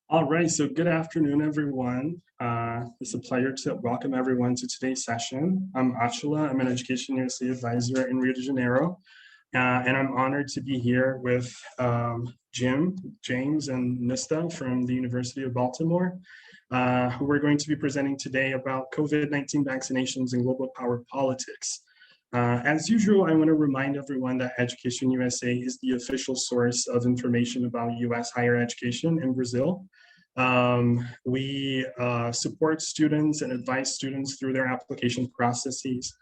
All right, so good afternoon, everyone. It's a pleasure to welcome everyone to today's session. I'm Achula. I'm an EducationUSA advisor in Rio de Janeiro, and I'm honored to be here with Jim, James, and Nista from the University of Baltimore, who we're going to be presenting today about COVID-19 vaccinations and global power politics. As usual, I want to remind everyone that Education USA is the official source of information about US higher education in Brazil. We support students and advise students through their application processes.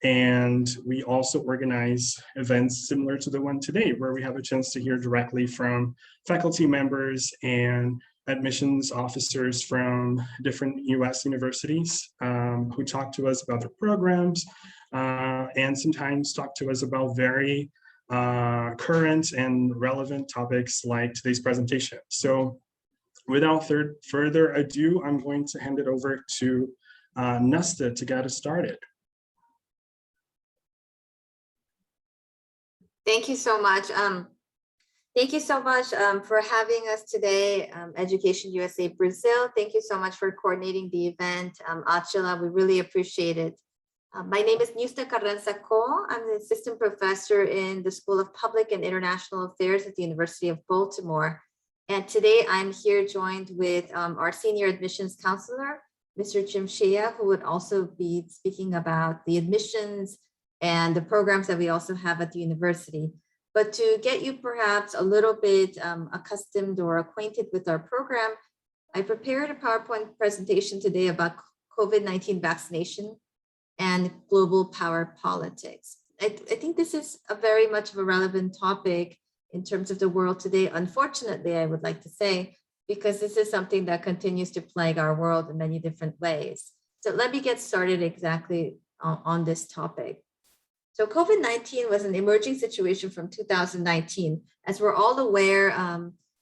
And we also organize events similar to the one today, where we have a chance to hear directly from faculty members and admissions officers from different US universities who talk to us about their programs and sometimes talk to us about very current and relevant topics like today's presentation. So without further ado, I'm going to hand it over to Nesta to get us started. Thank you so much. Thank you so much for having us today, Education USA Brazil. Thank you so much for coordinating the event. Achila, we really appreciate it. My name is Nista Carranza-Co. I'm the assistant professor in the School of Public and International Affairs at the University of Baltimore. And today I'm here joined with our senior admissions counselor, Mr. Jim Shea, who would also be speaking about the admissions and the programs that we also have at the university. But to get you perhaps a little bit accustomed or acquainted with our program, I prepared a PowerPoint presentation today about COVID-19 vaccination and global power politics. I think this is a very much of a relevant topic in terms of the world today. Unfortunately, I would like to say, because this is something that continues to plague our world in many different ways. So let me get started exactly on this topic. So COVID-19 was an emerging situation from 2019. As we're all aware,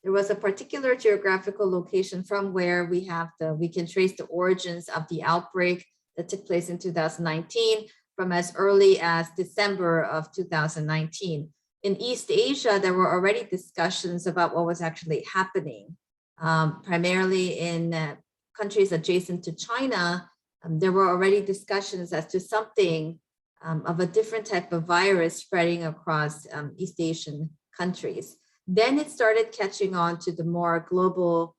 there was a particular geographical location from where we can trace the origins of the outbreak that took place in 2019 from as early as December of 2019. In East Asia, there were already discussions about what was actually happening, primarily in countries adjacent to China. There were already discussions as to something of a different type of virus spreading across East Asian countries. Then it started catching on to the more global,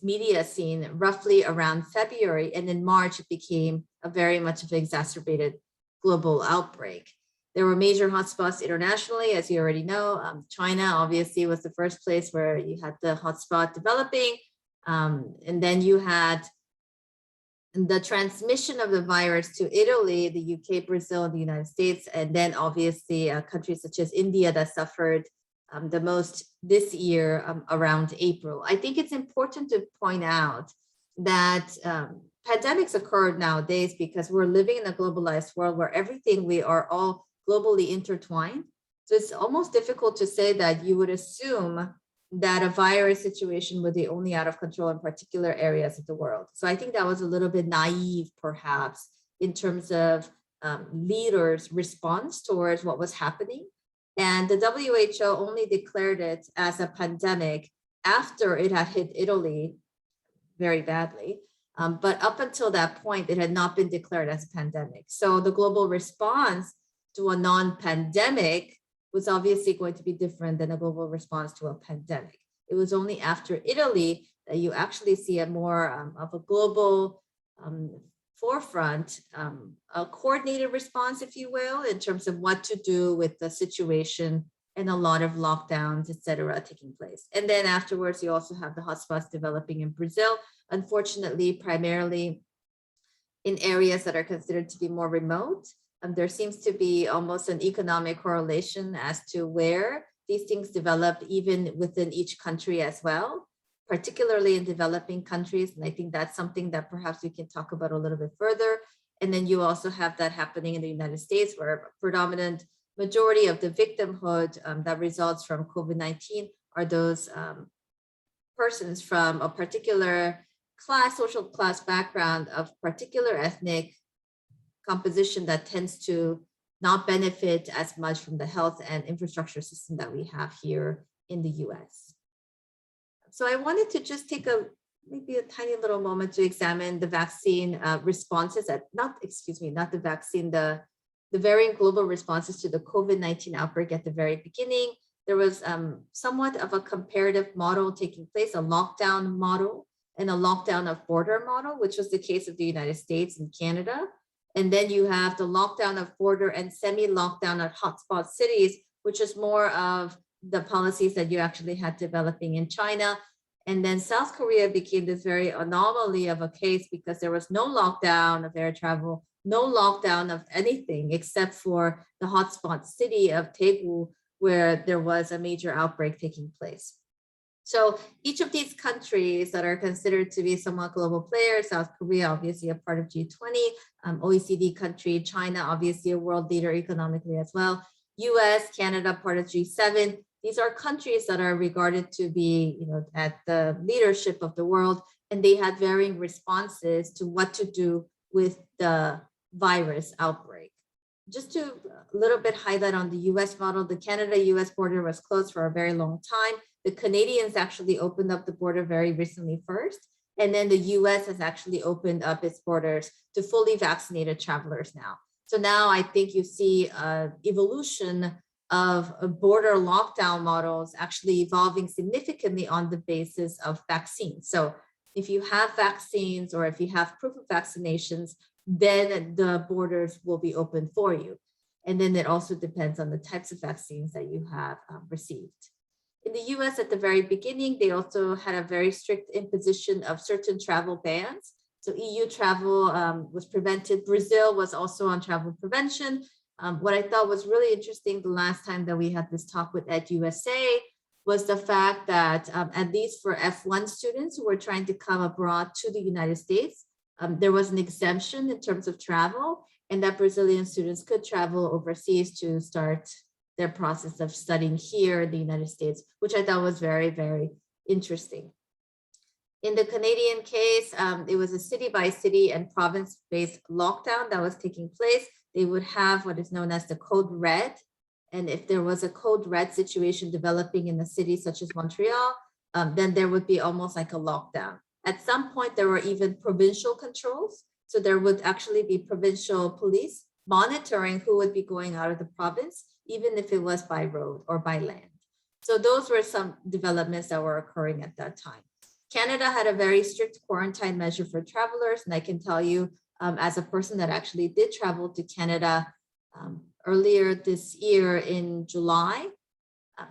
media scene roughly around February, and in March it became a very much of an exacerbated global outbreak. There were major hotspots internationally, as you already know. China obviously was the first place where you had the hotspot developing, and then you had the transmission of the virus to Italy, the UK, Brazil, and the United States, and then obviously countries such as India that suffered the most this year around April. I think it's important to point out that pandemics occur nowadays because we're living in a globalized world where we are all globally intertwined. So it's almost difficult to say that you would assume that a virus situation would be only out of control in particular areas of the world. So I think that was a little bit naive, perhaps, in terms of leaders' response towards what was happening. And the WHO only declared it as a pandemic after it had hit Italy very badly. But up until that point, it had not been declared as a pandemic. So the global response to a non-pandemic was obviously going to be different than a global response to a pandemic. It was only after Italy that you actually see a more of a global forefront, a coordinated response, if you will, in terms of what to do with the situation and a lot of lockdowns, et cetera, taking place. And then afterwards, you also have the hotspots developing in Brazil, unfortunately, primarily in areas that are considered to be more remote. There seems to be almost an economic correlation as to where these things develop, even within each country as well, particularly in developing countries. And I think that's something that perhaps we can talk about a little bit further. And then you also have that happening in the United States, where a predominant majority of the victimhood that results from COVID-19 are those persons from a particular class, social class background of particular ethnic composition that tends to not benefit as much from the health and infrastructure system that we have here in the US. So I wanted to just take maybe a tiny little moment to examine the vaccine responses not the vaccine, the varying global responses to the COVID-19 outbreak at the very beginning. There was somewhat of a comparative model taking place, a lockdown model and a lockdown of border model, which was the case of the United States and Canada. And then you have the lockdown of border and semi-lockdown at hotspot cities, which is more of the policies that you actually had developing in China. And then South Korea became this very anomaly of a case because there was no lockdown of air travel, no lockdown of anything except for the hotspot city of Daegu, where there was a major outbreak taking place. So each of these countries that are considered to be somewhat global players, South Korea, obviously a part of G20, OECD country, China, obviously a world leader economically as well, US, Canada, part of G7. These are countries that are regarded to be, at the leadership of the world, and they had varying responses to what to do with the virus outbreak. Just to a little bit highlight on the US model, the Canada-US border was closed for a very long time. The Canadians actually opened up the border very recently first, and then the US has actually opened up its borders to fully vaccinated travelers now. So now I think you see an evolution of border lockdown models actually evolving significantly on the basis of vaccines. So if you have vaccines or if you have proof of vaccinations, then the borders will be open for you. And then it also depends on the types of vaccines that you have received. In the US at the very beginning, they also had a very strict imposition of certain travel bans. So EU travel was prevented. Brazil was also on travel prevention. What I thought was really interesting the last time that we had this talk with EducationUSA was the fact that at least for F1 students who were trying to come abroad to the United States, there was an exemption in terms of travel, and that Brazilian students could travel overseas to start their process of studying here in the United States, which I thought was very, very interesting. In the Canadian case, it was a city by city and province-based lockdown that was taking place. They would have what is known as the code red. And if there was a code red situation developing in a city such as Montreal, then there would be almost like a lockdown. At some point, there were even provincial controls. So there would actually be provincial police monitoring who would be going out of the province, even if it was by road or by land. So those were some developments that were occurring at that time. Canada had a very strict quarantine measure for travelers. And I can tell you, as a person that actually did travel to Canada earlier this year in July,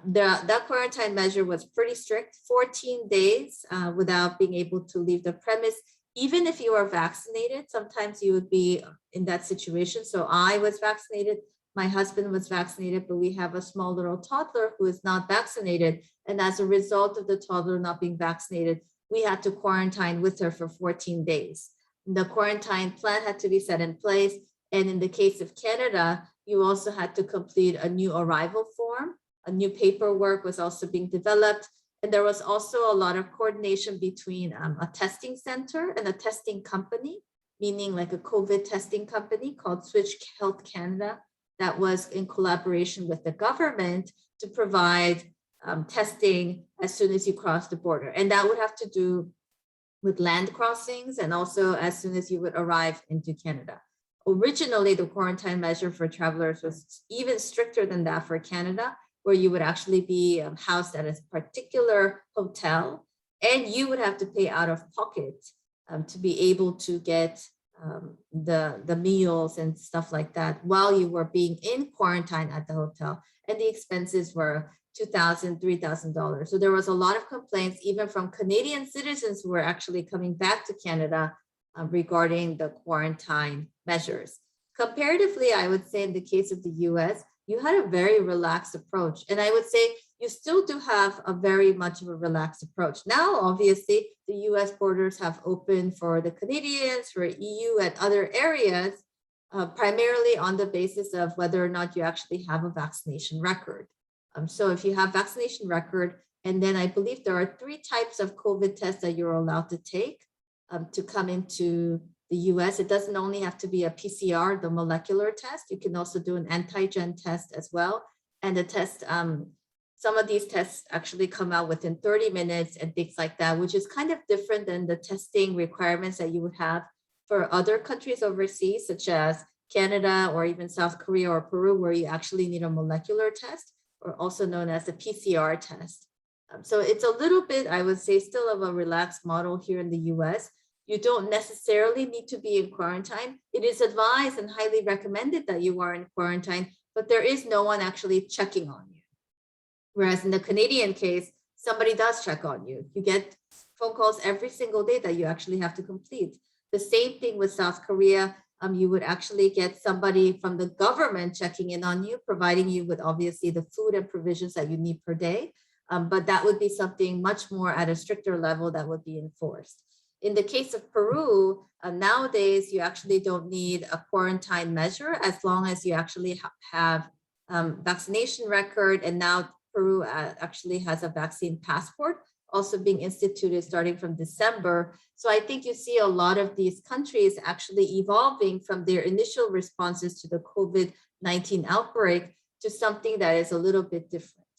that quarantine measure was pretty strict, 14 days without being able to leave the premise. Even if you are vaccinated, sometimes you would be in that situation. So I was vaccinated, my husband was vaccinated, but we have a small little toddler who is not vaccinated. And as a result of the toddler not being vaccinated, we had to quarantine with her for 14 days. The quarantine plan had to be set in place. And in the case of Canada, you also had to complete a new arrival form. A new paperwork was also being developed. And there was also a lot of coordination between a testing center and a testing company, meaning like a COVID testing company called Switch Health Canada, that was in collaboration with the government to provide testing as soon as you cross the border. And that would have to do with land crossings and also as soon as you would arrive into Canada. Originally, the quarantine measure for travelers was even stricter than that for Canada, where you would actually be housed at a particular hotel, and you would have to pay out of pocket to be able to get the meals and stuff like that while you were being in quarantine at the hotel. And the expenses were $2,000, $3,000. So there was a lot of complaints, even from Canadian citizens who were actually coming back to Canada regarding the quarantine measures. Comparatively, I would say in the case of the US, you had a very relaxed approach. And I would say you still do have a very much of a relaxed approach. Now, obviously, the US borders have opened for the Canadians, for EU and other areas, primarily on the basis of whether or not you actually have a vaccination record. So if you have vaccination record, and then I believe there are 3 types of COVID tests that you're allowed to take to come into the US. It doesn't only have to be a PCR, the molecular test. You can also do an antigen test as well. And the test some of these tests actually come out within 30 minutes and things like that, which is kind of different than the testing requirements that you would have for other countries overseas, such as Canada or even South Korea or Peru, where you actually need a molecular test, or also known as a PCR test. So it's a little bit, I would say, still of a relaxed model here in the US. You don't necessarily need to be in quarantine. It is advised and highly recommended that you are in quarantine, but there is no one actually checking on you. Whereas in the Canadian case, somebody does check on you. You get phone calls every single day that you actually have to complete. The same thing with South Korea. You would actually get somebody from the government checking in on you, providing you with obviously the food and provisions that you need per day. But that would be something much more at a stricter level that would be enforced. In the case of Peru, nowadays, you actually don't need a quarantine measure as long as you actually have vaccination record. And now Peru actually has a vaccine passport also being instituted starting from December. So I think you see a lot of these countries actually evolving from their initial responses to the COVID-19 outbreak to something that is a little bit different.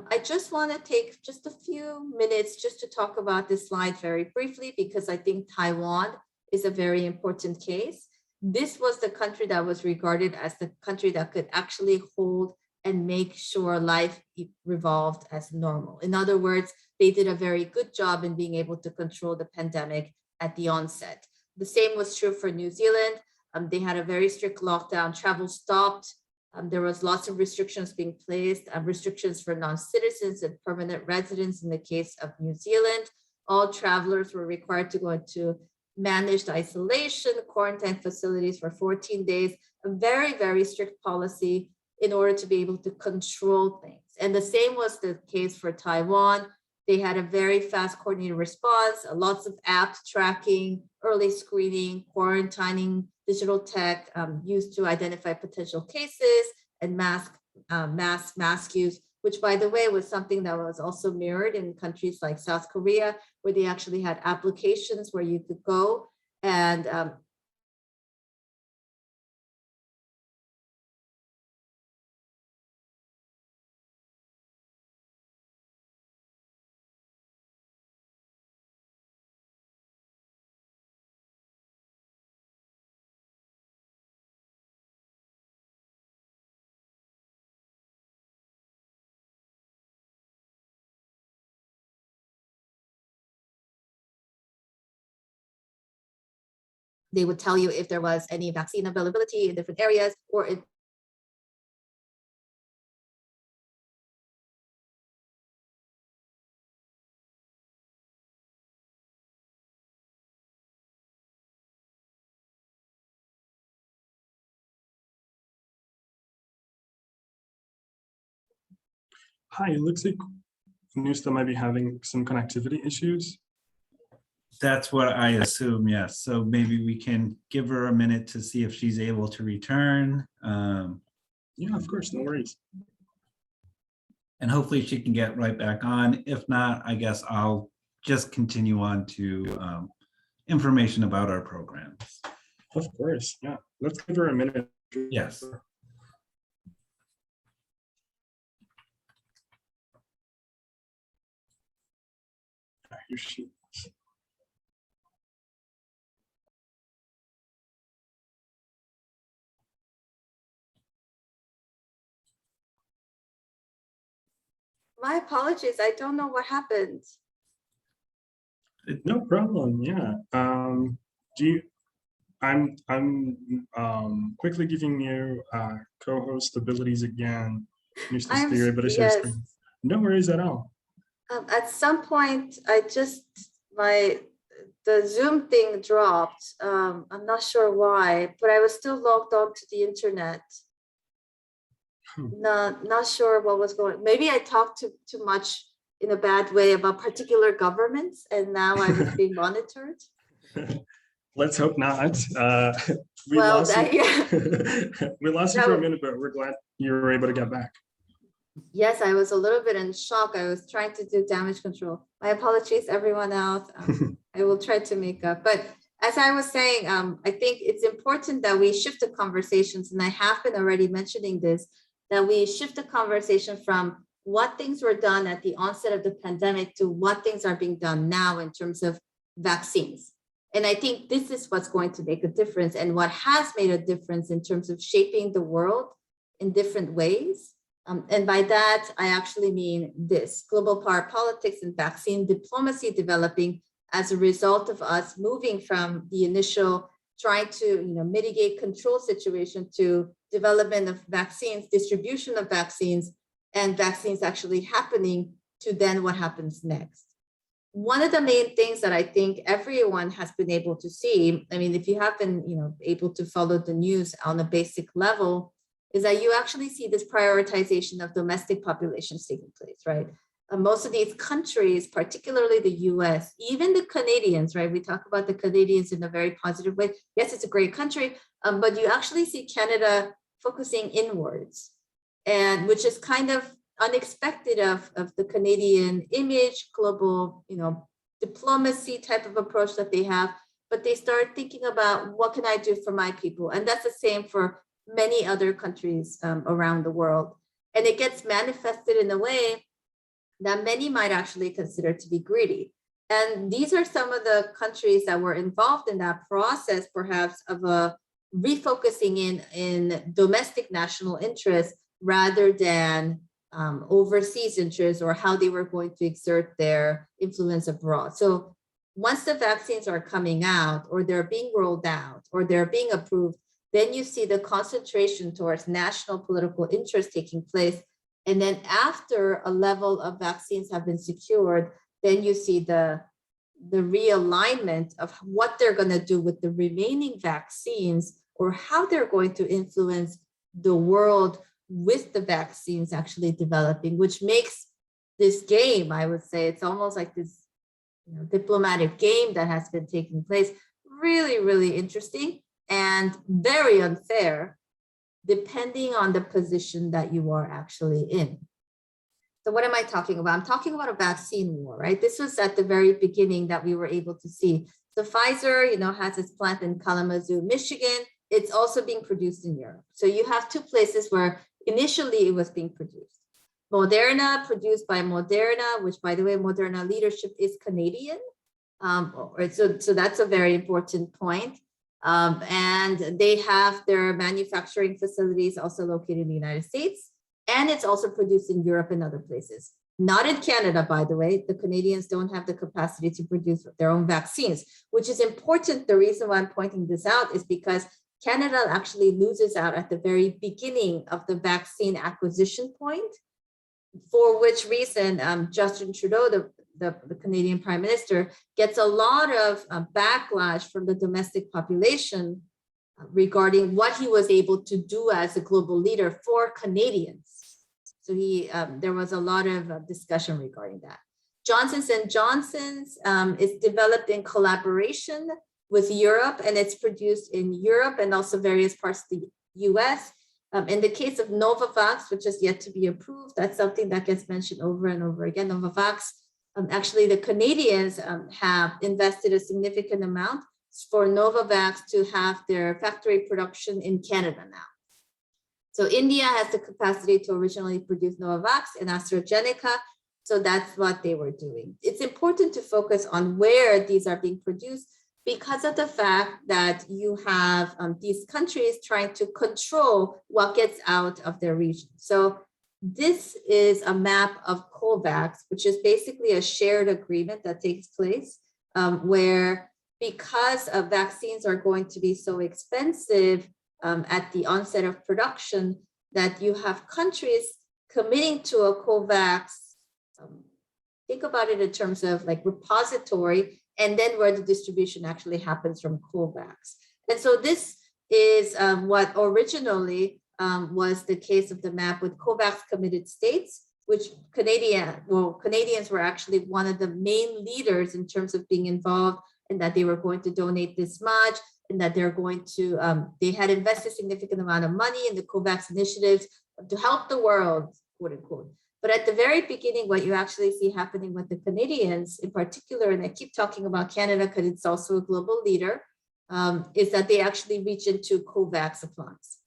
I just want to take just a few minutes just to talk about this slide very briefly, because I think Taiwan is a very important case. This was the country that was regarded as the country that could actually hold and make sure life revolved as normal. In other words, they did a very good job in being able to control the pandemic at the onset. The same was true for New Zealand. They had a very strict lockdown, travel stopped. There was lots of restrictions being placed, restrictions for non-citizens and permanent residents in the case of New Zealand. All travelers were required to go into managed isolation, quarantine facilities for 14 days, a very, very strict policy in order to be able to control things. And the same was the case for Taiwan. They had a very fast coordinated response, lots of apps tracking, early screening, quarantining, digital tech used to identify potential cases, and mask use, which by the way was something that was also mirrored in countries like South Korea, where they actually had applications where you could go and they would tell you if there was any vaccine availability in different areas, or if Hi, it looks like Nusta might be having some connectivity issues. That's what I assume, yes. So maybe we can give her a minute to see if she's able to return. Yeah, of course, no worries. And hopefully she can get right back on. If not, I guess I'll just continue on to information about our programs. Of course, yeah. Let's give her a minute. Yes. Here she is. my apologies, I don't know what happened. No problem. Yeah. I'm quickly giving you co-host abilities again. Nusta, so you're able to share screen. No worries at all. At some point, the Zoom thing dropped. I'm not sure why, but I was still logged on to the internet. Not sure what was going on. Maybe I talked too much in a bad way about particular governments, and now I was being monitored. Let's hope not. We lost you for a minute, but we're glad you were able to get back. Yes, I was a little bit in shock. I was trying to do damage control. My apologies, everyone else. I will try to make up. But as I was saying, I think it's important that we shift the conversations, and I have been already mentioning this, that we shift the conversation from what things were done at the onset of the pandemic to what things are being done now in terms of vaccines. And I think this is what's going to make a difference and what has made a difference in terms of shaping the world in different ways. And by that, I actually mean this: global power politics and vaccine diplomacy developing as a result of us moving from the initial trying to mitigate control situation to development of vaccines, distribution of vaccines, and vaccines actually happening to then what happens next. One of the main things that I think everyone has been able to see, I mean, if you have been able to follow the news on a basic level, is that you actually see this prioritization of domestic populations taking place, right? Most of these countries, particularly the US, even the Canadians, right? We talk about the Canadians in a very positive way. Yes, it's a great country, but you actually see Canada focusing inwards, and which is kind of unexpected of the Canadian image, global, diplomacy type of approach that they have. But they start thinking about what can I do for my people? And that's the same for many other countries around the world. And it gets manifested in a way that many might actually consider to be greedy. And these are some of the countries that were involved in that process, perhaps of a refocusing in domestic national interests rather than overseas interests or how they were going to exert their influence abroad. So once the vaccines are coming out or they're being rolled out or they're being approved, then you see the concentration towards national political interest taking place. And then after a level of vaccines have been secured, then you see the realignment of what they're going to do with the remaining vaccines or how they're going to influence the world with the vaccines actually developing, which makes this game, I would say, it's almost like this diplomatic game that has been taking place, really, really interesting and very unfair, depending on the position that you are actually in. So what am I talking about? I'm talking about a vaccine war, right? This was at the very beginning that we were able to see. So Pfizer, has its plant in Kalamazoo, Michigan. It's also being produced in Europe. So you have two places where initially it was being produced. Moderna, produced by Moderna, which by the way, Moderna leadership is Canadian. So that's a very important point. And they have their manufacturing facilities also located in the United States. And it's also produced in Europe and other places. Not in Canada, by the way. The Canadians don't have the capacity to produce their own vaccines, which is important. The reason why I'm pointing this out is because Canada actually loses out at the very beginning of the vaccine acquisition point, for which reason Justin Trudeau, the Canadian Prime Minister, gets a lot of backlash from the domestic population regarding what he was able to do as a global leader for Canadians. So there was a lot of discussion regarding that. Johnson & Johnson's is developed in collaboration with Europe, and it's produced in Europe and also various parts of the US. In the case of Novavax, which is yet to be approved, that's something that gets mentioned over and over again. Novavax, actually the Canadians have invested a significant amount for Novavax to have their factory production in Canada now. So India has the capacity to originally produce Novavax and AstraZeneca. So that's what they were doing. It's important to focus on where these are being produced because of the fact that you have these countries trying to control what gets out of their region. So this is a map of COVAX, which is basically a shared agreement that takes place where because vaccines are going to be so expensive at the onset of production, that you have countries committing to a COVAX, think about it in terms of like repository, and then where the distribution actually happens from COVAX. And so this is what originally was the case of the map with COVAX committed states, which Canadians were actually one of the main leaders in terms of being involved, and that they were going to donate this much, and that they're going to, they had invested a significant amount of money in the COVAX initiatives to help the world, quote unquote. But at the very beginning, what you actually see happening with the Canadians in particular, and I keep talking about Canada because it's also a global leader, is that they actually reach into COVAX supplies.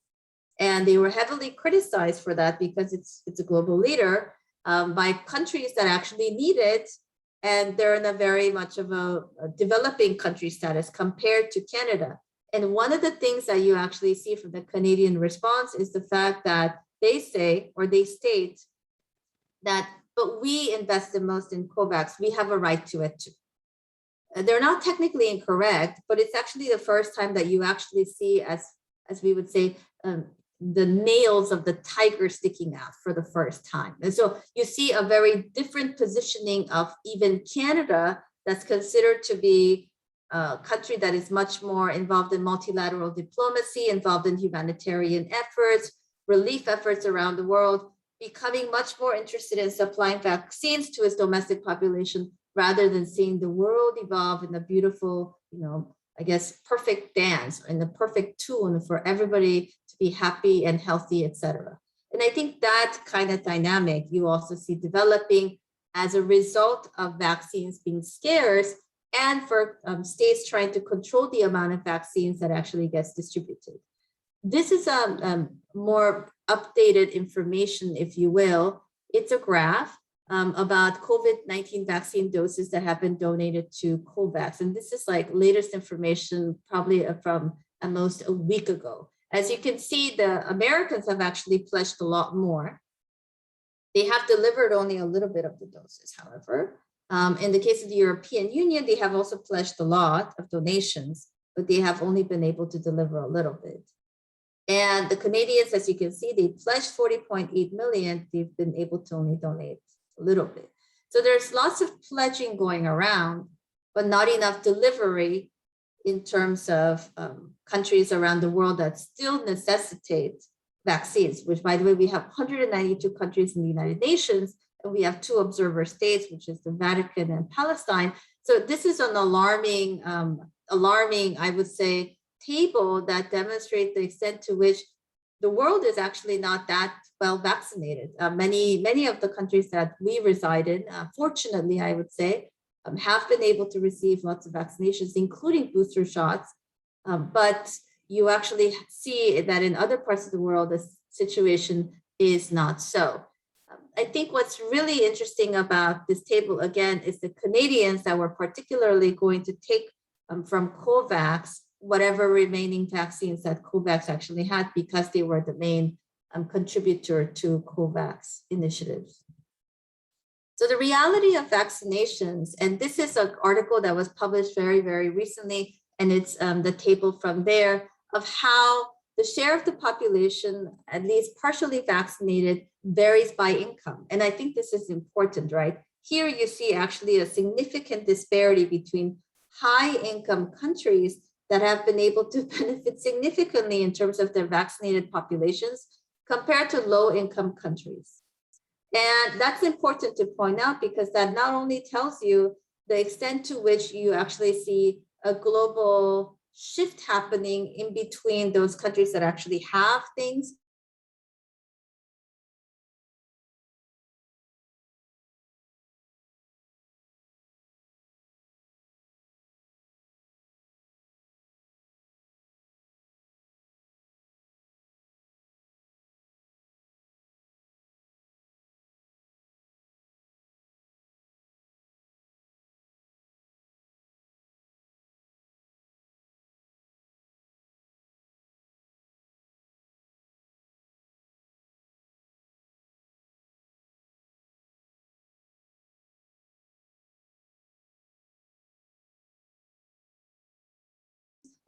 And they were heavily criticized for that because it's a global leader. by countries that actually need it, and they're in a very much of a developing country status compared to Canada. And one of the things that you actually see from the Canadian response is the fact that they say, or they state that, but we invest the most in COVAX, we have a right to it too. They're not technically incorrect, but it's actually the first time that you actually see, as we would say, the nails of the tiger sticking out for the first time. And so you see a very different positioning of even Canada, that's considered to be a country that is much more involved in multilateral diplomacy, involved in humanitarian efforts, relief efforts around the world, becoming much more interested in supplying vaccines to its domestic population rather than seeing the world evolve in a beautiful, I guess, perfect dance and the perfect tune for everybody to be happy and healthy, etc. And I think that kind of dynamic you also see developing as a result of vaccines being scarce and for states trying to control the amount of vaccines that actually gets distributed. This is more updated information, if you will. It's a graph about COVID-19 vaccine doses that have been donated to COVAX. And this is like latest information, probably from at most a week ago. As you can see, the Americans have actually pledged a lot more. They have delivered only a little bit of the doses, however. In the case of the European Union, they have also pledged a lot of donations, but they have only been able to deliver a little bit. And the Canadians, as you can see, they pledged 40.8 million. They've been able to only donate a little bit. So there's lots of pledging going around, but not enough delivery in terms of countries around the world that still necessitate vaccines, which, by the way, we have 192 countries in the United Nations, and we have 2 observer states, which is the Vatican and Palestine. So this is an alarming, I would say, table that demonstrates the extent to which the world is actually not that well vaccinated. Many of the countries that we reside in, fortunately, I would say, have been able to receive lots of vaccinations, including booster shots. But you actually see that in other parts of the world, the situation is not so. I think what's really interesting about this table, again, is the Canadians that were particularly going to take from COVAX whatever remaining vaccines that COVAX actually had, because they were the main contributor to COVAX initiatives. So the reality of vaccinations, and this is an article that was published very, very recently, and it's the table from there of how the share of the population, at least partially vaccinated, varies by income. And I think this is important, right? Here you see actually a significant disparity between high income countries that have been able to benefit significantly in terms of their vaccinated populations compared to low income countries. And that's important to point out, because that not only tells you the extent to which you actually see a global shift happening in between those countries that actually have things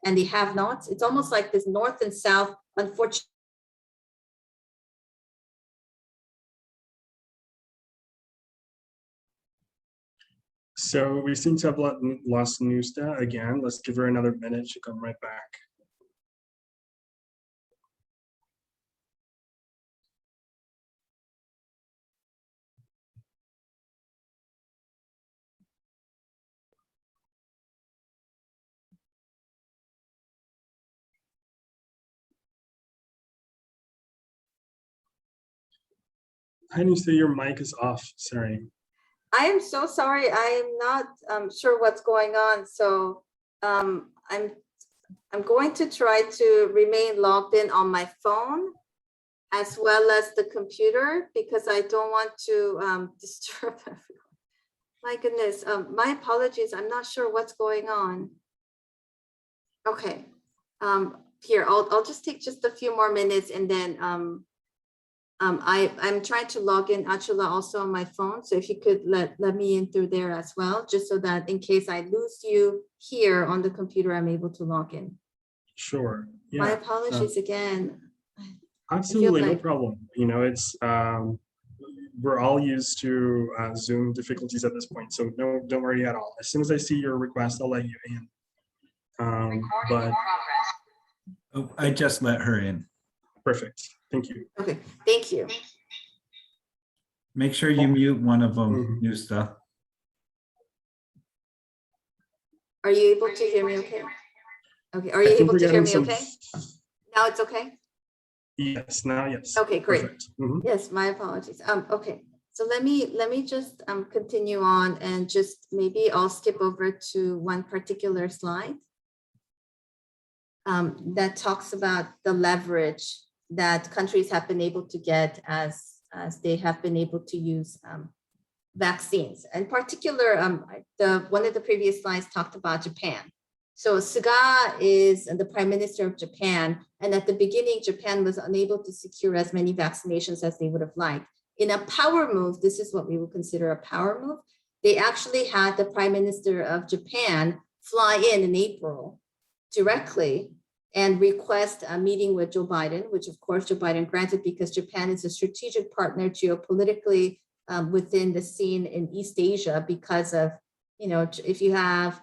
and the have-nots. It's almost like this North and South, unfortunately. So we seem to have lost Nusta again. Let's give her another minute. She'll come right back. Hi, Nusta, your mic is off. Sorry. I am so sorry. I am not sure what's going on. So I'm going to try to remain logged in on my phone. as well as the computer, because I don't want to disturb everyone. My goodness, my apologies. I'm not sure what's going on. Okay, here, I'll just take just a few more minutes, and then I'm trying to log in, Achula, also on my phone. So if you could let me in through there as well, just so that in case I lose you here on the computer, I'm able to log in. Sure. Yeah. My apologies again. Absolutely, no like- problem. You know, it's we're all used to Zoom difficulties at this point, so don't worry at all. As soon as I see your request, I'll let you in. But Oh, I just let her in. perfect. Thank you. Okay, thank you. Make sure you mute one of them, Yusta. Are you able to hear me okay? Okay, are I you think able we're to hear getting me okay? Now it's okay? Yes, now yes. Okay, great. Perfect. Mhm. Yes, my apologies. Okay, so let me just continue on, and just maybe I'll skip over to one particular slide that talks about the leverage that countries have been able to get as they have been able to use vaccines. In particular, one of the previous slides talked about Japan. So Suga is the Prime Minister of Japan, and at the beginning, Japan was unable to secure as many vaccinations as they would have liked. In a power move, this is what we would consider a power move. They actually had the Prime Minister of Japan fly in April directly and request a meeting with Joe Biden, which of course Joe Biden granted, because Japan is a strategic partner geopolitically within the scene in East Asia, because of, you know, if you have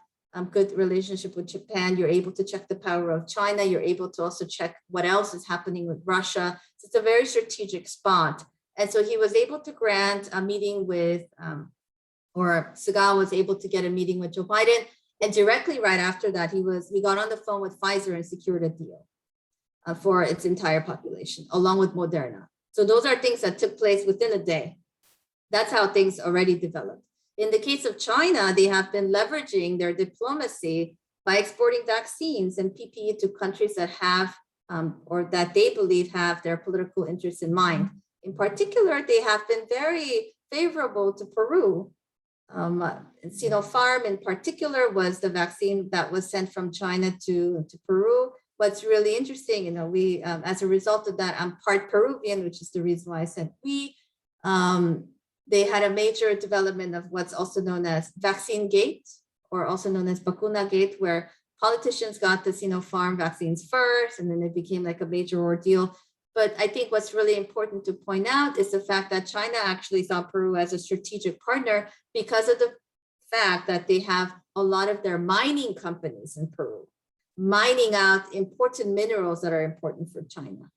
good relationship with Japan, you're able to check the power of China, you're able to also check what else is happening with Russia. So it's a very strategic spot. And so he was able to grant a meeting with, or Suga was able to get a meeting with Joe Biden. And directly right after that, he got on the phone with Pfizer and secured a deal for its entire population, along with Moderna. So those are things that took place within a day. That's how things already developed. In the case of China, they have been leveraging their diplomacy by exporting vaccines and PPE to countries that have, or that they believe have their political interests in mind. In particular, they have been very favorable to Peru. Sinopharm in particular was the vaccine that was sent from China to Peru. What's really interesting, you know, we, as a result of that, I'm part Peruvian, which is the reason why I said we, they had a major development of what's also known as vaccine gate, or also known as vacuna gate, where politicians got the Sinopharm vaccines first, and then it became like a major ordeal. But I think what's really important to point out is the fact that China actually saw Peru as a strategic partner because of the fact that they have a lot of their mining companies in Peru, mining out important minerals that are important for China.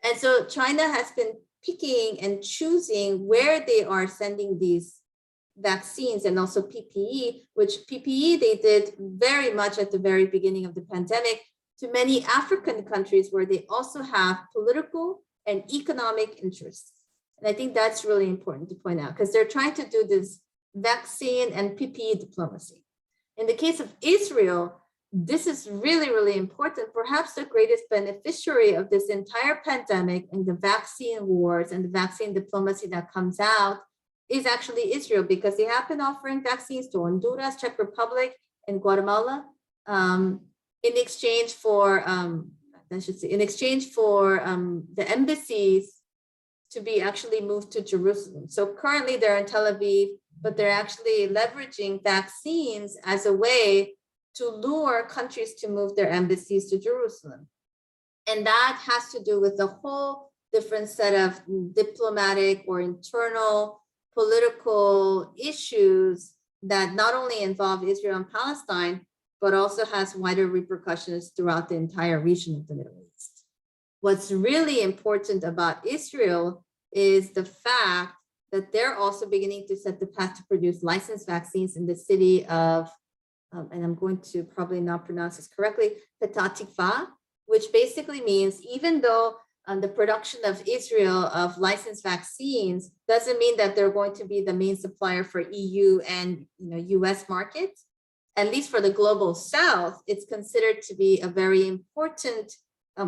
And so China has been picking and choosing where they are sending these vaccines, and also PPE, which PPE they did very much at the very beginning of the pandemic, to many African countries where they also have political and economic interests. And I think that's really important to point out, because they're trying to do this vaccine and PPE diplomacy. In the case of Israel, this is really, really important. Perhaps the greatest beneficiary of this entire pandemic and the vaccine wars and the vaccine diplomacy that comes out is actually Israel, because they have been offering vaccines to Honduras, Czech Republic, and Guatemala in exchange for, the embassies to be actually moved to Jerusalem. So currently they're in Tel Aviv, but they're actually leveraging vaccines as a way to lure countries to move their embassies to Jerusalem. And that has to do with a whole different set of diplomatic or internal political issues that not only involve Israel and Palestine, but also has wider repercussions throughout the entire region of the Middle East. What's really important about Israel is the fact that they're also beginning to set the path to produce licensed vaccines in the city of, and I'm going to probably not pronounce this correctly, Petah Tikva, which basically means even though the production of Israel of licensed vaccines doesn't mean that they're going to be the main supplier for EU and US markets, at least for the global South, it's considered to be a very important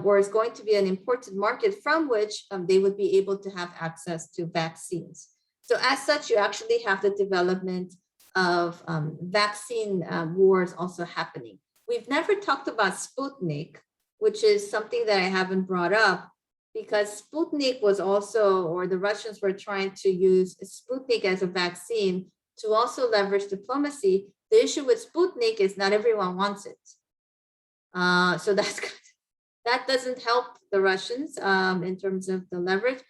or is going to be an important market from which they would be able to have access to vaccines. So as such, you actually have the development of vaccine wars also happening. We've never talked about Sputnik, which is something that I haven't brought up, because Sputnik was also, or the Russians were trying to use Sputnik as a vaccine to also leverage diplomacy. The issue with Sputnik is not everyone wants it. So that doesn't help the Russians in terms of the leverage.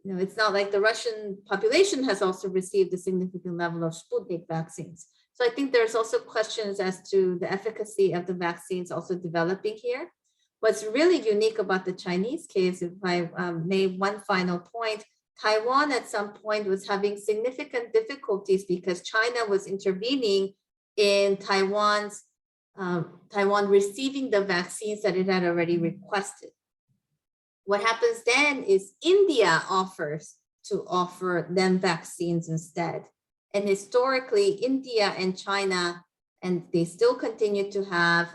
It's not like the Russian population has also received a significant level of Sputnik vaccines. So I think there's also questions as to the efficacy of the vaccines also developing here. What's really unique about the Chinese case, if I made one final point, Taiwan at some point was having significant difficulties because China was intervening in Taiwan receiving the vaccines that it had already requested. What happens then is India offers to offer them vaccines instead. And historically, India and China, and they still continue to have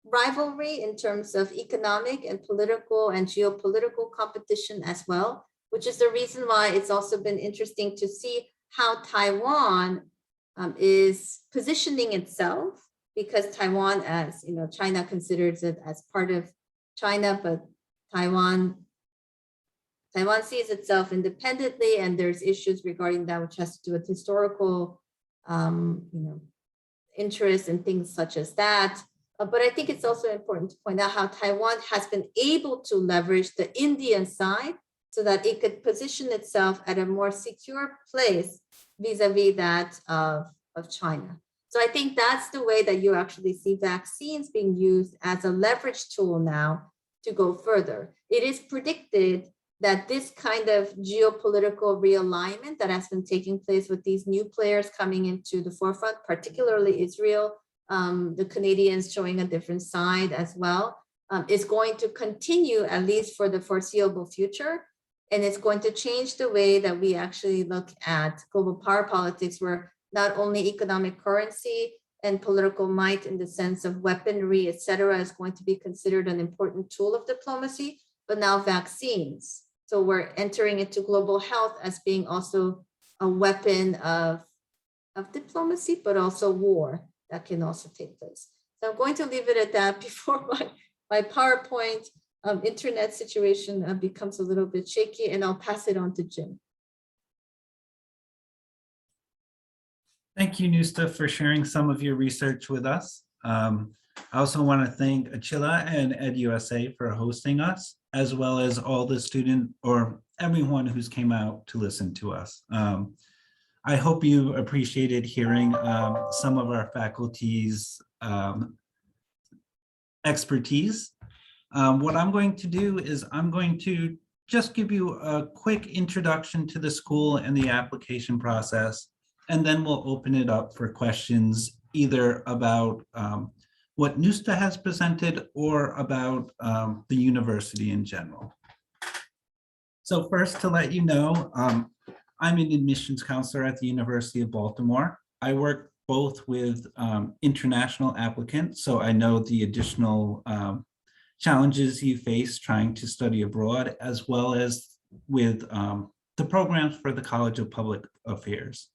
rivalry in terms of economic and political and geopolitical competition as well, which is the reason why it's also been interesting to see how Taiwan is positioning itself, because Taiwan, as you know, China considers it as part of China, but Taiwan sees itself independently, and there's issues regarding that, which has to do with historical, interests and things such as that. But I think it's also important to point out how Taiwan has been able to leverage the Indian side so that it could position itself at a more secure place vis-a-vis that of China. So I think that's the way that you actually see vaccines being used as a leverage tool now to go further. It is predicted that this kind of geopolitical realignment that has been taking place with these new players coming into the forefront, particularly Israel, the Canadians showing a different side as well, is going to continue at least for the foreseeable future. And it's going to change the way that we actually look at global power politics, where not only economic currency and political might in the sense of weaponry, et cetera, is going to be considered an important tool of diplomacy, but now vaccines. So we're entering into global health as being also a weapon of diplomacy, but also war that can also take place. So I'm going to leave it at that before my PowerPoint internet situation becomes a little bit shaky, and I'll pass it on to Jim. Thank you, Nusta, for sharing some of your research with us. I also want to thank Achilla and EducationUSA for hosting us, as well as all the student or everyone who's came out to listen to us. I hope you appreciated hearing some of our faculty's expertise. What I'm going to do is I'm going to just give you a quick introduction to the school and the application process, and then we'll open it up for questions either about what Nusta has presented or about the university in general. So first, to let you know, I'm an admissions counselor at the University of Baltimore. I work both with international applicants, so I know the additional challenges you face trying to study abroad, as well as with the programs for the College of Public Affairs.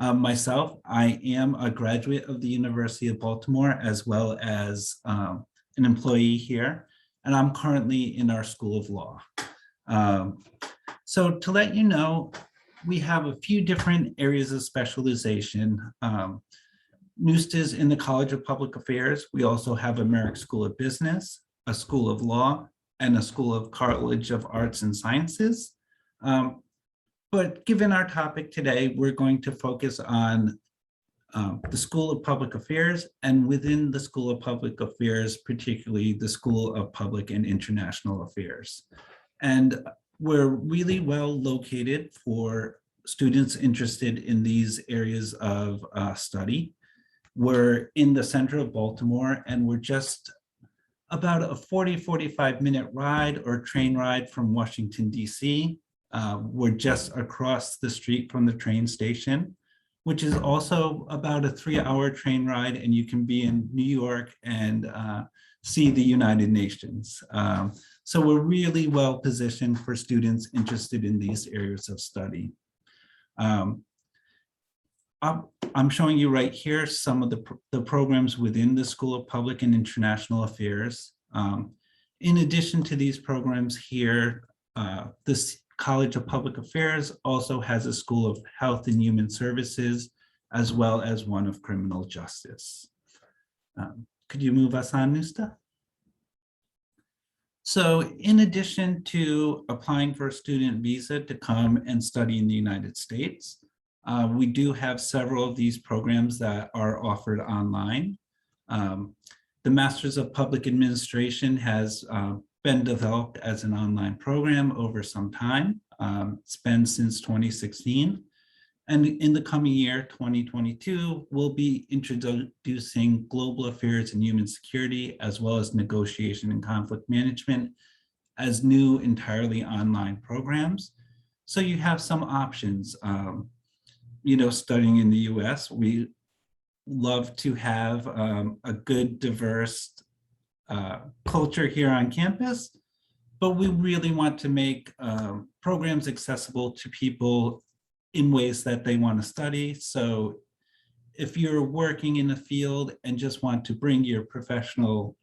Myself, I am a graduate of the University of Baltimore, as well as an employee here, and I'm currently in our School of Law. So to let you know, we have a few different areas of specialization. Nusta's in the College of Public Affairs. We also have a Merrick School of Business, a School of Law, and a School of College of Arts and Sciences. But given our topic today, we're going to focus on the School of Public Affairs, and within the School of Public Affairs, particularly the School of Public and International Affairs. And we're really well located for students interested in these areas of study. We're in the center of Baltimore, and we're just about a 45 minute ride or train ride from Washington, DC. We're just across the street from the train station, which is also about a 3-hour train ride, and you can be in New York and see the United Nations. So we're really well positioned for students interested in these areas of study. I'm showing you right here some of the programs within the School of Public and International Affairs. In addition to these programs here, this College of Public Affairs also has a School of Health and Human Services, as well as one of Criminal Justice. Could you move us on, Nusta? So in addition to applying for a student visa to come and study in the United States, we do have several of these programs that are offered online. The Masters of Public Administration has been developed as an online program over some time. It's been since 2016. And in the coming year, 2022, we'll be introducing global affairs and human security, as well as negotiation and conflict management as new entirely online programs. So you have some options. Studying in the US, we love to have a good, diverse culture here on campus, but we really want to make programs accessible to people in ways that they want to study. So if you're working in the field and just want to bring your professional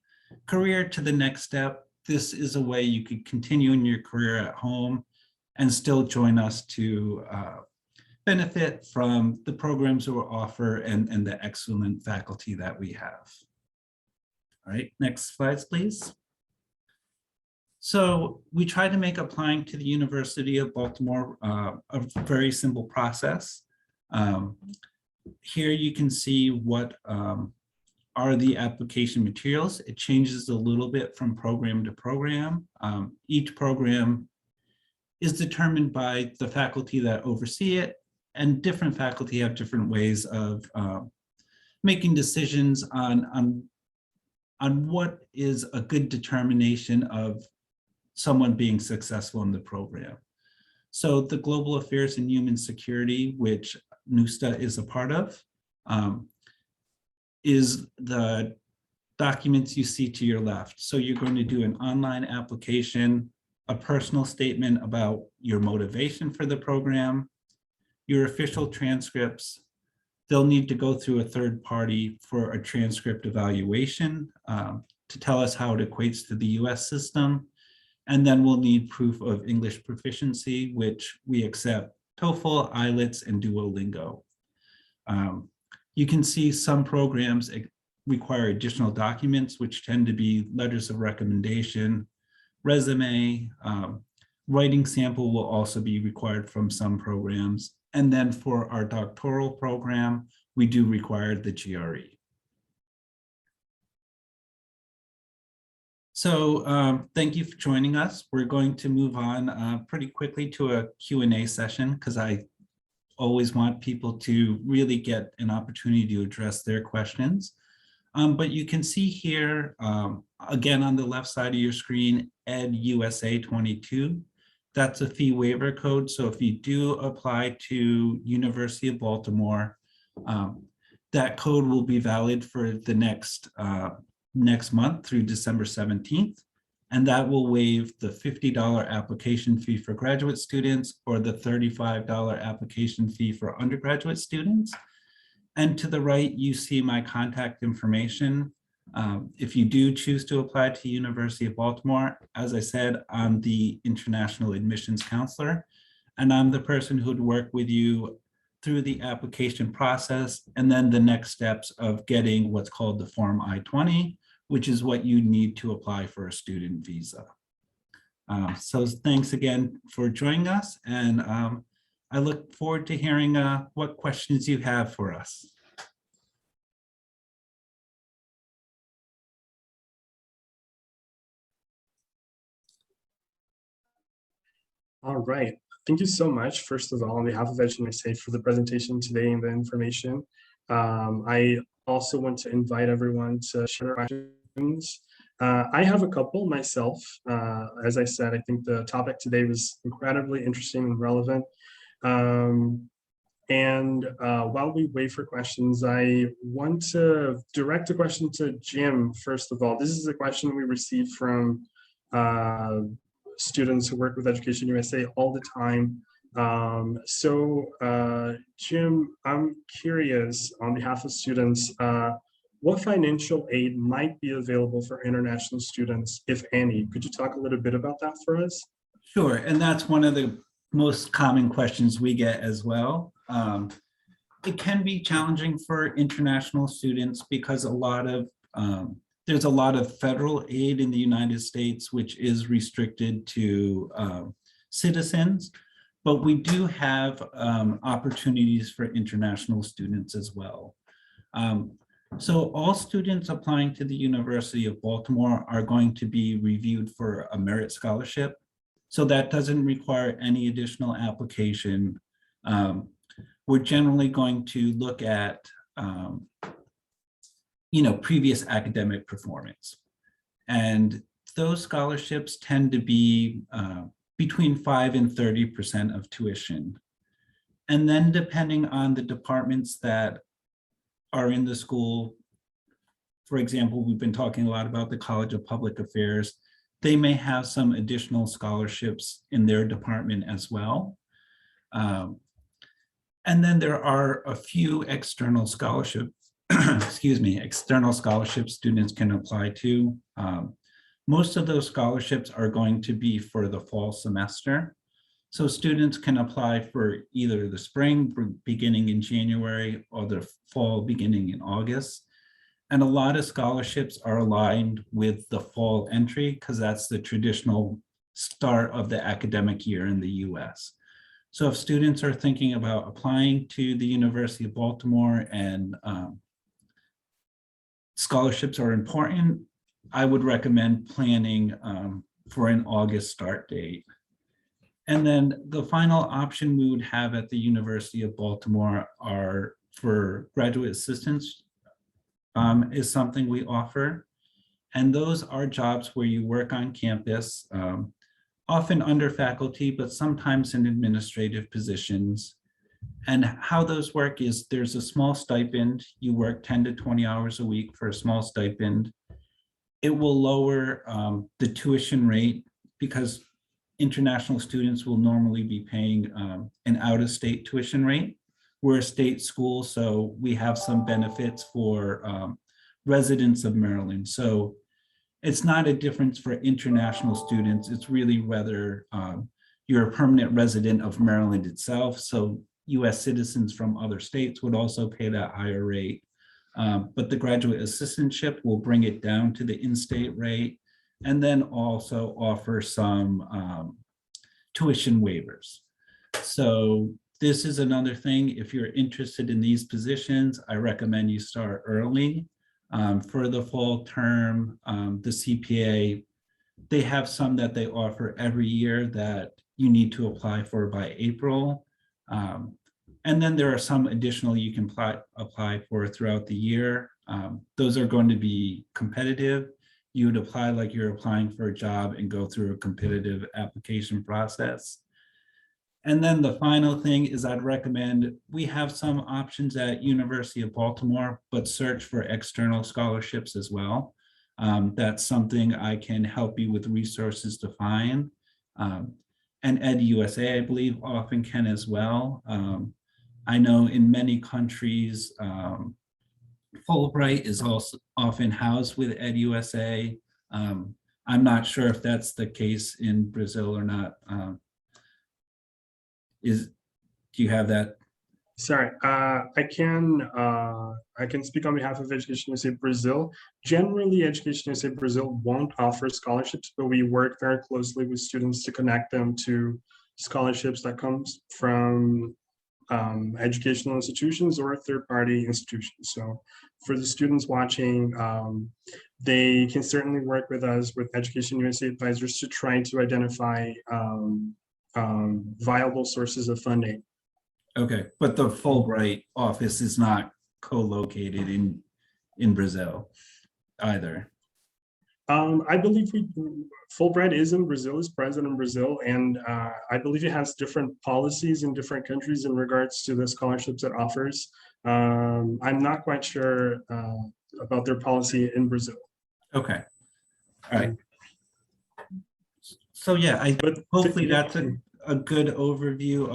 career to the next step, this is a way you could continue in your career at home and still join us to benefit from the programs that we offer and the excellent faculty that we have. All right, next slides, please. So we try to make applying to the University of Baltimore a very simple process. Here you can see what are the application materials. It changes a little bit from program to program. Each program is determined by the faculty that oversee it, and different faculty have different ways of making decisions on what is a good determination of someone being successful in the program. So the Global Affairs and Human Security, which NUSTA is a part of, is the documents you see to your left. So you're going to do an online application, a personal statement about your motivation for the program, your official transcripts. They'll need to go through a third party for a transcript evaluation to tell us how it equates to the US system. And then we'll need proof of English proficiency, which we accept TOEFL, IELTS, and Duolingo. You can see some programs require additional documents, which tend to be letters of recommendation, resume, writing sample will also be required from some programs. And then for our doctoral program, we do require the GRE. So thank you for joining us. We're going to move on pretty quickly to a Q&A session, because I always want people to really get an opportunity to address their questions. But you can see here, again, on the left side of your screen, EducationUSA 22. That's a fee waiver code. So if you do apply to University of Baltimore, that code will be valid for the next month through December 17th. And that will waive the $50 application fee for graduate students or the $35 application fee for undergraduate students. And to the right, you see my contact information. If you do choose to apply to University of Baltimore, as I said, I'm the International Admissions Counselor, and I'm the person who would work with you through the application process and then the next steps of getting what's called the Form I-20, which is what you need to apply for a student visa. So thanks again for joining us, and I look forward to hearing what questions you have for us. All right. Thank you so much, first of all, on behalf of EducationUSA for the presentation today and the information. I also want to invite everyone to share questions. I have a couple myself. As I said, I think the topic today was incredibly interesting and relevant. And while we wait for questions, I want to direct a question to Jim, first of all. This is a question we received from students who work with Education USA all the time. Jim, I'm curious on behalf of students, what financial aid might be available for international students, if any? Could you talk a little bit about that for us? Sure, and that's one of the most common questions we get as well. It can be challenging for international students because there's a lot of federal aid in the United States, which is restricted to citizens, but we do have opportunities for international students as well. So all students applying to the University of Baltimore are going to be reviewed for a merit scholarship. So that doesn't require any additional application. We're generally going to look at previous academic performance. And those scholarships tend to be between 5 and 30% of tuition. And then depending on the departments that are in the school, for example, we've been talking a lot about the College of Public Affairs, they may have some additional scholarships in their department as well. And then there are a few external scholarships, external scholarships students can apply to. Most of those scholarships are going to be for the fall semester. So students can apply for either the spring beginning in January or the fall beginning in August. And a lot of scholarships are aligned with the fall entry because that's the traditional start of the academic year in the US. So if students are thinking about applying to the University of Baltimore and scholarships are important, I would recommend planning for an August start date. And then the final option we would have at the University of Baltimore are for graduate assistants is something we offer. And those are jobs where you work on campus, often under faculty, but sometimes in administrative positions. And how those work is there's a small stipend. You work 10 to 20 hours a week for a small stipend. It will lower the tuition rate because international students will normally be paying an out-of-state tuition rate. We're a state school, so we have some benefits for residents of Maryland. So it's not a difference for international students. It's really whether you're a permanent resident of Maryland itself. So US citizens from other states would also pay that higher rate. But the graduate assistantship will bring it down to the in-state rate and then also offer some tuition waivers. So this is another thing. If you're interested in these positions, I recommend you start early. For the fall term, the CPA, they have some that they offer every year that you need to apply for by April. And then there are some additional you can apply for throughout the year. Those are going to be competitive. You would apply like you're applying for a job and go through a competitive application process. And then the final thing is I'd recommend, we have some options at University of Baltimore, but search for external scholarships as well. That's something I can help you with resources to find. And EducationUSA, I believe, often can as well. I know in many countries, Fulbright is also often housed with EducationUSA. I'm not sure if that's the case in Brazil or not. Do you have that? Sorry, I can speak on behalf of EducationUSA Brazil. Generally, EducationUSA Brazil won't offer scholarships, but we work very closely with students to connect them to scholarships that comes from educational institutions or third-party institutions. So for the students watching, they can certainly work with us, with EducationUSA advisors, to try to identify viable sources of funding. Okay, but the Fulbright office is not co-located in Brazil either. I believe Fulbright is in Brazil, is present in Brazil, and I believe it has different policies in different countries in regards to the scholarships it offers. I'm not quite sure about their policy in Brazil. Okay, all right. So yeah, But hopefully that's a good overview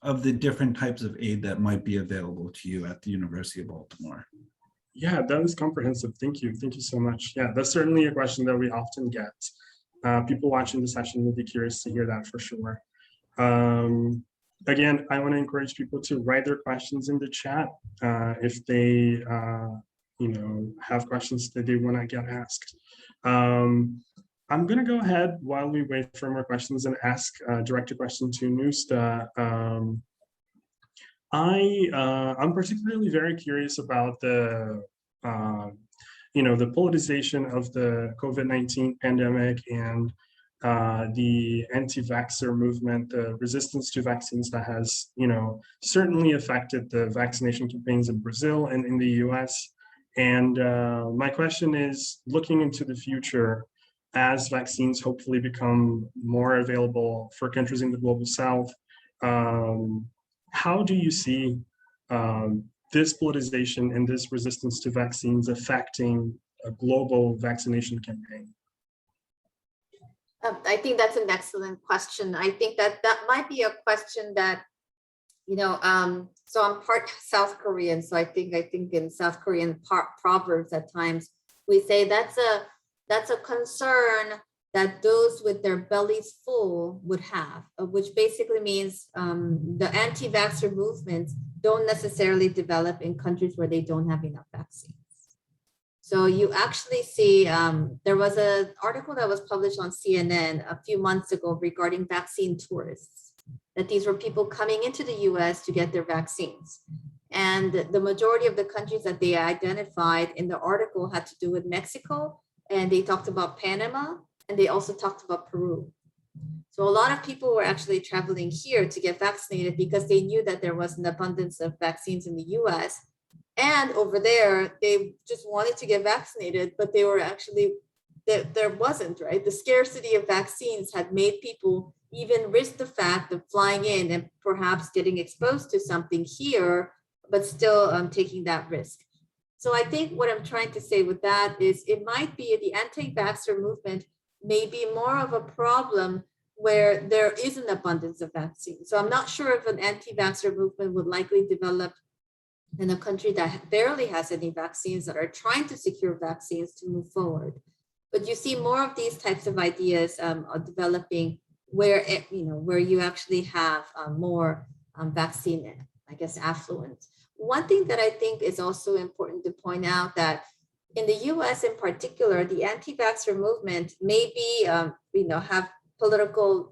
of the different types of aid that might be available to you at the University of Baltimore. Yeah, that was comprehensive. Thank you. Thank you so much. Yeah, that's certainly a question that we often get. People watching the session will be curious to hear that for sure. Again, I want to encourage people to write their questions in the chat if they, have questions that they want to get asked. I'm going to go ahead while we wait for more questions and ask direct a question to Nusta. I'm particularly very curious about the politicization of the COVID-19 pandemic and the anti-vaxxer movement, the resistance to vaccines that has, certainly affected the vaccination campaigns in Brazil and in the US. And my question is, looking into the future, as vaccines hopefully become more available for countries in the global South, how do you see this politicization and this resistance to vaccines affecting a global vaccination campaign? I think that's an excellent question. I think that might be a question that, so I'm part South Korean, so I think in South Korean proverbs at times we say that's a concern that those with their bellies full would have, which basically means the anti-vaxxer movements don't necessarily develop in countries where they don't have enough vaccines. So you actually see, there was an article that was published on CNN a few months ago regarding vaccine tourists, that these were people coming into the US to get their vaccines. And the majority of the countries that they identified in the article had to do with Mexico, and they talked about Panama, and they also talked about Peru. So a lot of people were actually traveling here to get vaccinated because they knew that there was an abundance of vaccines in the US. And over there, they just wanted to get vaccinated, but they were actually, there wasn't, right? The scarcity of vaccines had made people even risk the fact of flying in and perhaps getting exposed to something here, but still taking that risk. So I think what I'm trying to say with that is it might be the anti-vaxxer movement may be more of a problem where there is an abundance of vaccines. So I'm not sure if an anti-vaxxer movement would likely develop in a country that barely has any vaccines, that are trying to secure vaccines to move forward. But you see more of these types of ideas are developing where where you actually have more vaccine, I guess, affluence. One thing that I think is also important to point out, that in the US in particular, the anti-vaxxer movement may be, have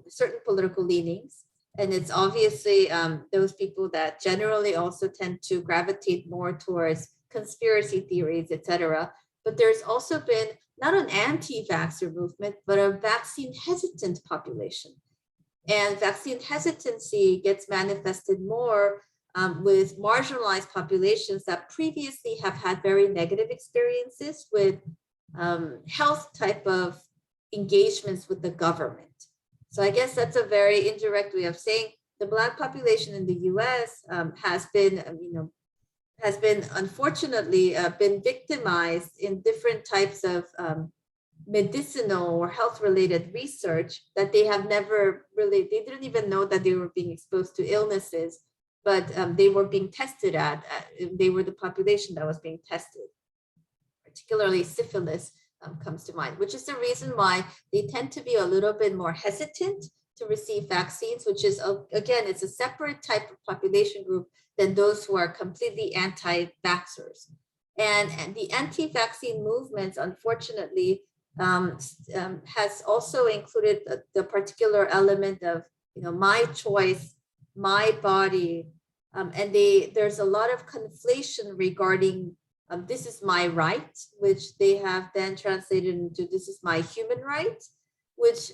certain political leanings. And it's obviously those people that generally also tend to gravitate more towards conspiracy theories, et cetera. But there's also been not an anti-vaxxer movement, but a vaccine hesitant population. And vaccine hesitancy gets manifested more with marginalized populations that previously have had very negative experiences with health type of engagements with the government. So I guess that's a very indirect way of saying the Black population in the US has been unfortunately been victimized in different types of medicinal or health related research that they have never really, they didn't even know that they were being exposed to illnesses, but they were being tested they were the population that was being tested. Particularly syphilis comes to mind, which is the reason why they tend to be a little bit more hesitant to receive vaccines, which is, again, it's a separate type of population group than those who are completely anti-vaxxers. And the anti-vaccine movements, unfortunately, has also included the particular element of, my choice, my body, and there's a lot of conflation regarding this is my right, which they have then translated into this is my human right, which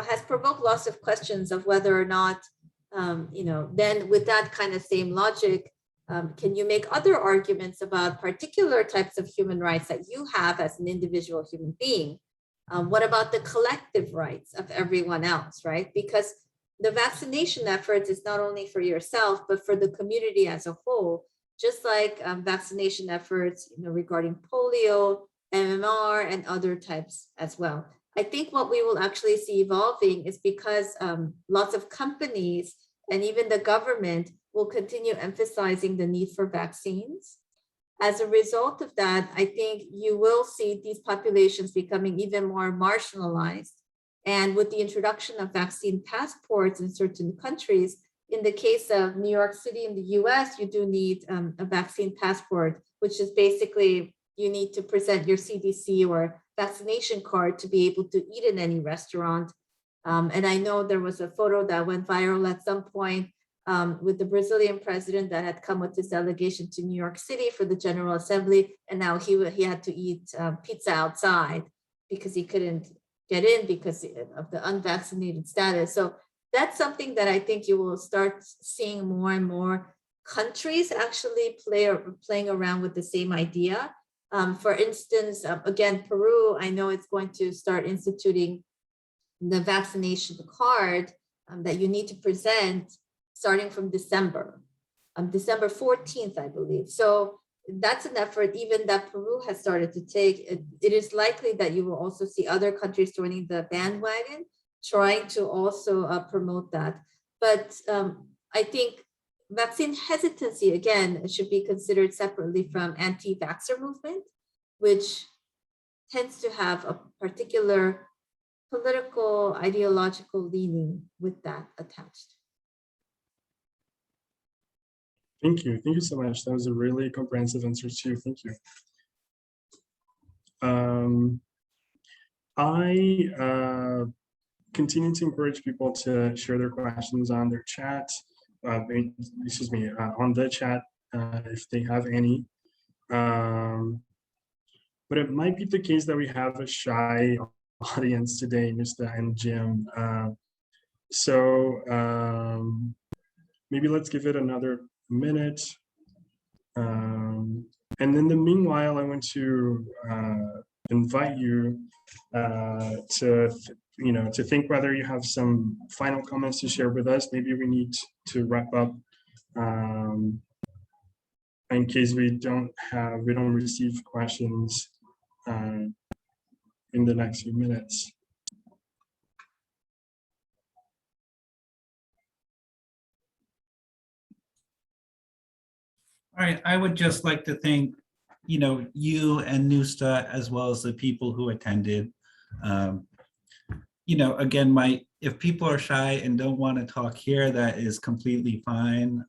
has provoked lots of questions of whether or not, then with that kind of same logic, can you make other arguments about particular types of human rights that you have as an individual human being? What about the collective rights of everyone else, right? Because the vaccination efforts is not only for yourself, but for the community as a whole, just like vaccination efforts, regarding polio, MMR, and other types as well. I think what we will actually see evolving is because lots of companies and even the government will continue emphasizing the need for vaccines. As a result of that, I think you will see these populations becoming even more marginalized. And with the introduction of vaccine passports in certain countries, in the case of New York City in the US, you do need a vaccine passport, which is basically you need to present your CDC or vaccination card to be able to eat in any restaurant. And I know there was a photo that went viral at some point with the Brazilian president that had come with his delegation to New York City for the General Assembly, and now he had to eat pizza outside because he couldn't get in because of the unvaccinated status. So that's something that I think you will start seeing more and more countries actually playing around with the same idea. For instance, again, Peru, I know it's going to start instituting the vaccination card that you need to present starting from December 14th, I believe. So that's an effort even that Peru has started to take. It is likely that you will also see other countries joining the bandwagon, trying to also promote that. But I think vaccine hesitancy, again, should be considered separately from anti-vaxxer movement, which tends to have a particular political, ideological leaning with that attached. Thank you. Thank you so much. That was a really comprehensive answer too. Thank you. I continue to encourage people to share their questions on their chat, on the chat if they have any. But it might be the case that we have a shy audience today, Mr. and Jim. Maybe let's give it another minute. And in the meanwhile, I want to invite you to think whether you have some final comments to share with us. Maybe we need to wrap up in case we don't receive questions in the next few minutes. All right, I would just like to thank, you and NUSTA, as well as the people who attended. Again, if people are shy and don't want to talk here, that is completely fine.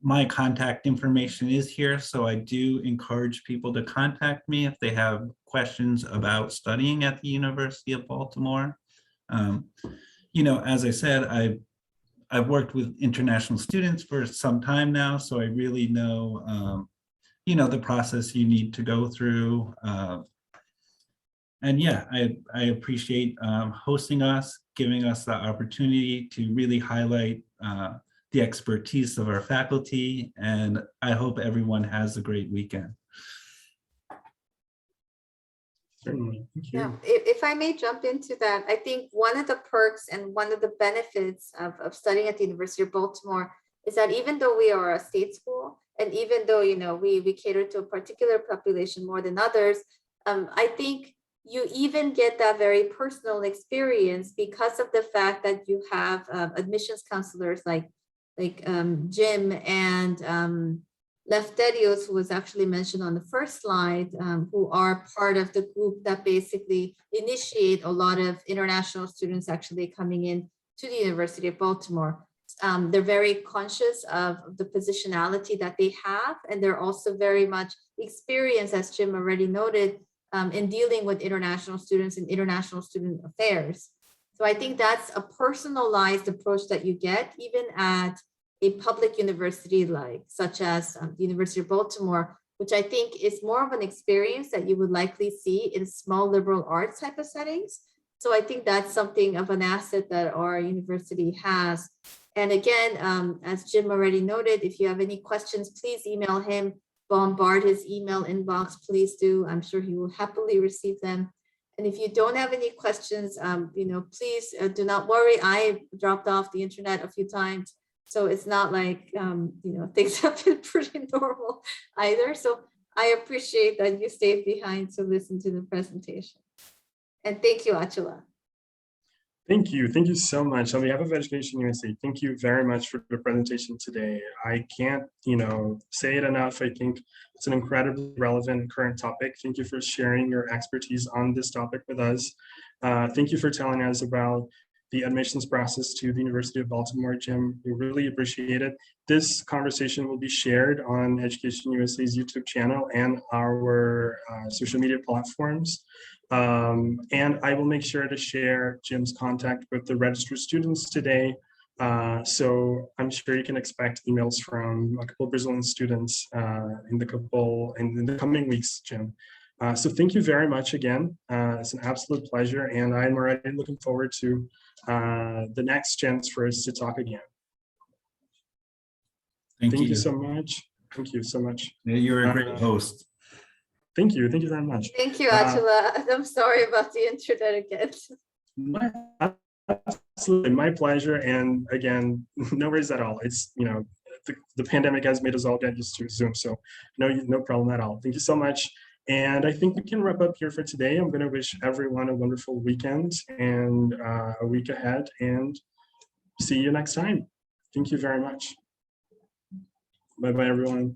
My contact information is here, so I do encourage people to contact me if they have questions about studying at the University of Baltimore. As I said, I've worked with international students for some time now, so I really know, the process you need to go through. And yeah, I appreciate hosting us, giving us the opportunity to really highlight the expertise of our faculty, and I hope everyone has a great weekend. Certainly. Thank you. Yeah, if I may jump into that, I think one of the perks and one of the benefits of studying at the University of Baltimore is that even though we are a state school, and even though we cater to a particular population more than others, I think you even get that very personal experience because of the fact that you have admissions counselors like Jim and Lefterios, who was actually mentioned on the first slide, who are part of the group that basically initiate a lot of international students actually coming in to the University of Baltimore. They're very conscious of the positionality that they have, and they're also very much experienced, as Jim already noted, in dealing with international students and international student affairs. So I think that's a personalized approach that you get even at a public university such as the University of Baltimore, which I think is more of an experience that you would likely see in small liberal arts type of settings. So I think that's something of an asset that our university has. And again, as Jim already noted, if you have any questions, please email him, bombard his email inbox, please do. I'm sure he will happily receive them. And if you don't have any questions, please do not worry. I dropped off the internet a few times, so it's not like, things have been pretty normal either. So I appreciate that you stayed behind to listen to the presentation. And thank you, Achula. Thank you. Thank you so much. On behalf of Education USA, thank you very much for the presentation today. I can't, say it enough. I think it's an incredibly relevant and current topic. Thank you for sharing your expertise on this topic with us. Thank you for telling us about the admissions process to the University of Baltimore, Jim. We really appreciate it. This conversation will be shared on Education USA's YouTube channel and our social media platforms. And I will make sure to share Jim's contact with the registered students today. So I'm sure you can expect emails from a couple of Brazilian students in the coming weeks, Jim. So thank you very much again. It's an absolute pleasure, and I'm already looking forward to the next chance for us to talk again. Thank you so much. Thank you so much. Yeah, you're a great host. Thank you. Thank you very much. Thank you, Achula. I'm sorry about the internet again. Absolutely, my pleasure. And again, no worries at all. It's, the pandemic has made us all get used to Zoom, so no problem at all. Thank you so much. And I think we can wrap up here for today. I'm going to wish everyone a wonderful weekend and a week ahead, and see you next time. Thank you very much. Bye-bye, everyone.